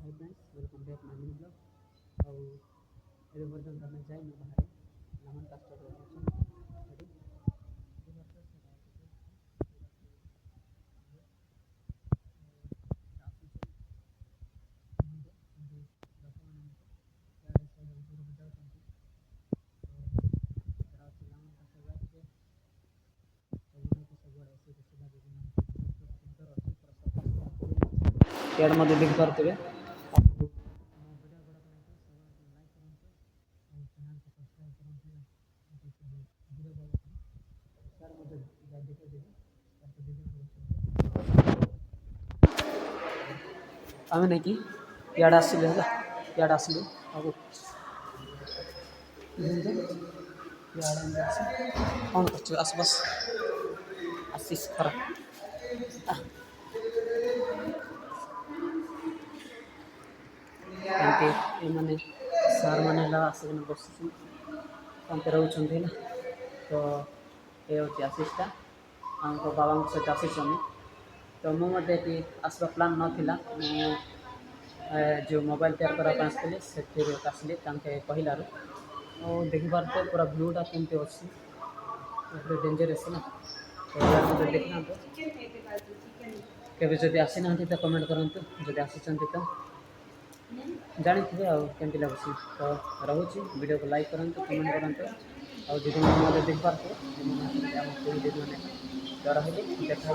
hi friends welcome back my new blog ଆଉ ଏବେ ପର୍ଯ୍ୟନ୍ତ ଆମେ ଯାଇନୁ ବାହାରେ ନମନ କାଷ୍ଟରେ ଅଛୁ ସେଠି पेड़ मध्य देखिपे आम नहीं कि इे आसिलु है इे आसिलु आगे कौन कर आस बस आशीष खरा एमने सार मैंने आसिक बस रोचे है तो ये हूँ आशीषटा आम बाबा सहित आसी तो मुझे आसवा प्लान नाला जो मोबाइल तैयार करने से आसली कहलार और देखिपार तो पूरा ब्लूटा केमती अच्छी डेंजरस ना तो देखना केवे जदि आसी ना तो कमेंट करूँ जदि आसी तो जानी थे आमती लगुच तो रोचे वीडियो को लाइक करूँ कमेंट करूँ और जो मैंने देख पार्थ तो रही देखा